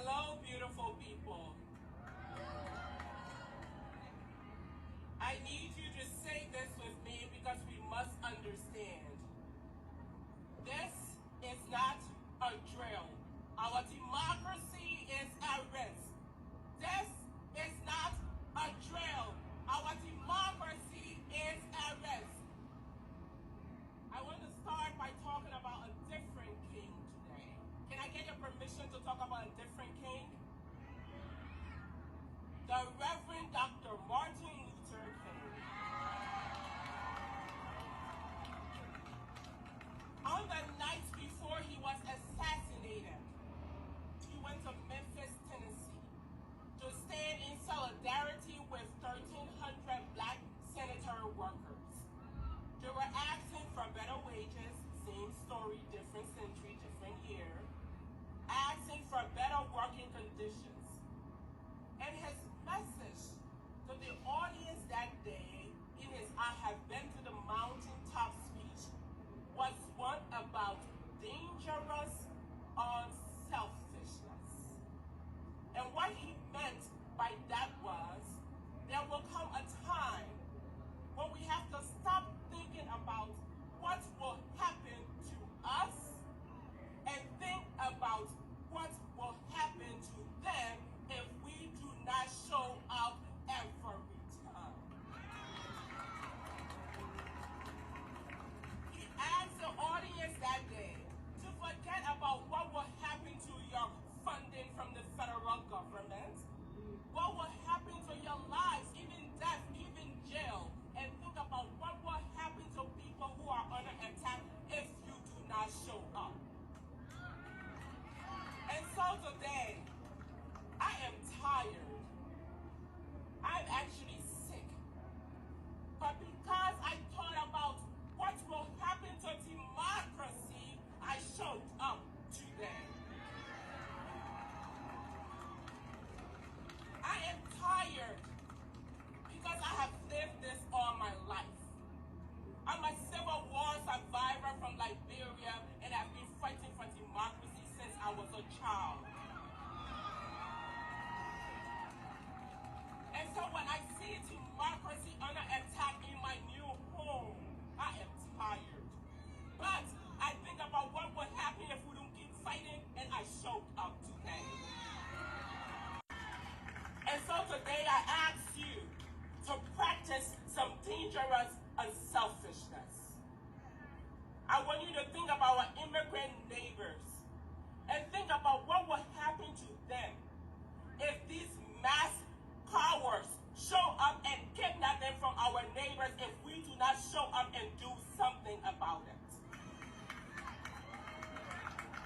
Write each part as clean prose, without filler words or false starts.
Hello, beautiful people. I need you to say this with me because we must understand. This is not a drill. Our democracy is at risk. This is not a drill. Our democracy is at risk. I want to start by talking about a different king today. Can I get your permission to talk about a different king? The Reverend Dr. Martin Luther King. On the night before he was assassinated, he went to Memphis, Tennessee, to stand in solidarity with 1,300 black sanitary workers. They were asking for better wages, same story, different century, different year, asking for better working conditions. And his message to the audience that day in his I Have Been to the Mountaintop speech was one about dangerous unselfishness. And what he meant by that was, there will come a time when we have to stop thinking about what will happen to us and think about what will happen to them if we do not show up every time. He asked the audience that day to forget about what will happen to your funding from the federal government, what will happen to your lives, even death, even jail, and think about what will happen to people who are under attack if you do not show up. And so today, I am tired. I'm actually sick. But because I thought about what will happen to democracy, I showed up today. I am tired because I have lived this all my life. I'm a Civil War survivor from Liberia, and I've been fighting for democracy since I was a child. And so when I see democracy under attack in my new home, I am tired. But I think about what would happen if we don't keep fighting, and I showed up today. And so today I ask you to practice some dangerous unselfishness. I want you to think about our immigrant neighbors and think about what will happen to them if these mass cowards show up and kidnap them from our neighbors if we do not show up and do something about it.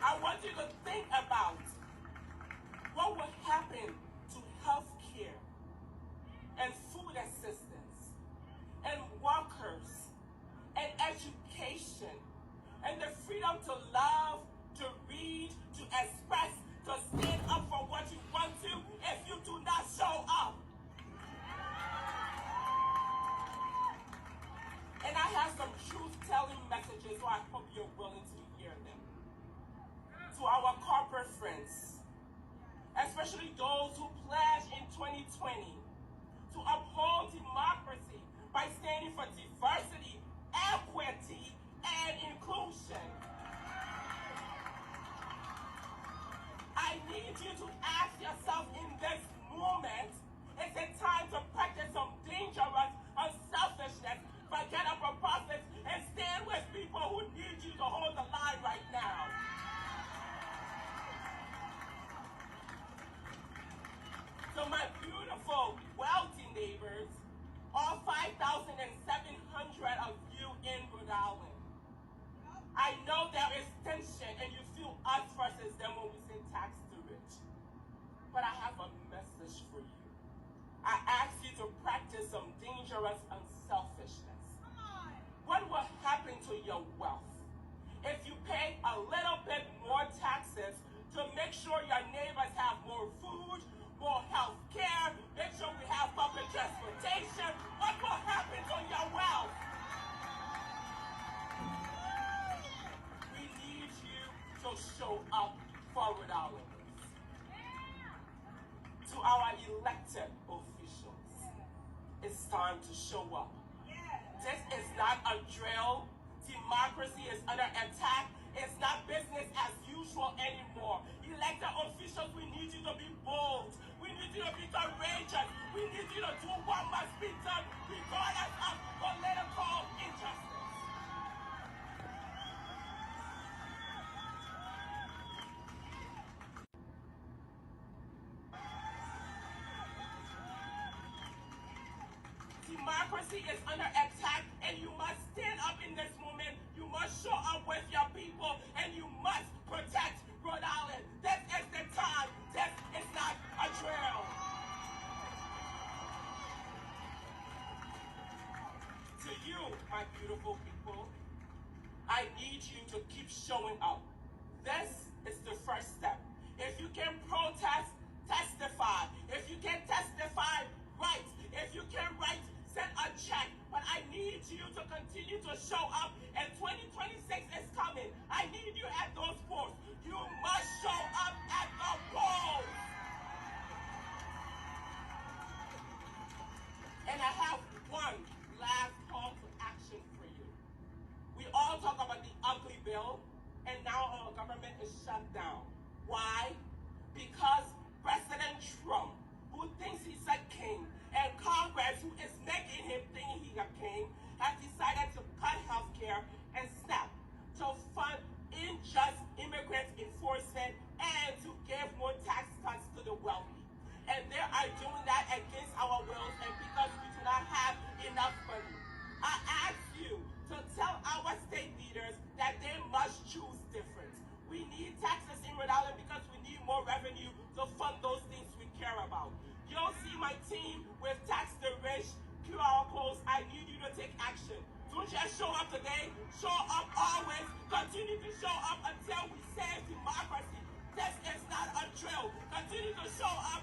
I want you to think about what will happen to health care and food assistance and workers and education and the freedom to love, to read, to express, to stand up for what you want to if you do not show up. And I have some truth-telling messages, so I hope you're willing to hear them. To our corporate friends, especially those who pledged in 2020 to uphold democracy by standing for diversity, equity, and inclusion. I need you to ask yourself in this moment, is it time to practice some dangerous unselfishness, forget about process, and stand with people who need you to hold the line right now? So my beautiful, wealthy neighbors, all 5,700 of you in Rhode Island, I know there is tension and you feel us versus them when we say tax the rich. But I have a message for you. I ask you to practice some dangerous unselfishness. What will happen to your wealth if you pay a little bit more taxes to make sure your neighbors have more food, more health care, make sure we have public transportation? What will happen to your wealth? We need you to show up for Rhode Islanders. To our elected officials, it's time to show up. This is not a drill. Democracy is under attack. It's not business as usual anymore. Elected officials, we need you to be bold. We need you to be courageous. We need you to do what must be done regardless of political injustice. Democracy is under attack, and you must stand up in this moment. You must show up with your people, and you must protect Rhode Island. This is the time. This is not a drill. To you, my beautiful people, I need you to keep showing up. This is the first step. If you can protest, testify. If you can testify, write. If you can write, send a check. But I need you to continue to show up, and 2026 is coming. I need you at those polls. You must show up at the polls. And I have one last call to action for you. We all talk about the ugly bill, and now our government is shut down. Why? Because President Trump, who thinks he's a king, and Congress, who is making him think he's a king, has decided to cut health care and SNAP, to fund unjust immigrant enforcement, and to give more tax cuts to the wealthy. And they are doing that against our wills and because we do not have enough money. I ask you to tell our state leaders that they must choose different. We need taxes in Rhode Island because we need more revenue to fund those things we care about. You'll see my team with Tax the Rich, QR codes. I need you to take action. Don't just show up today, show up always. Continue to show up until we save democracy. This is not a drill. Continue to show up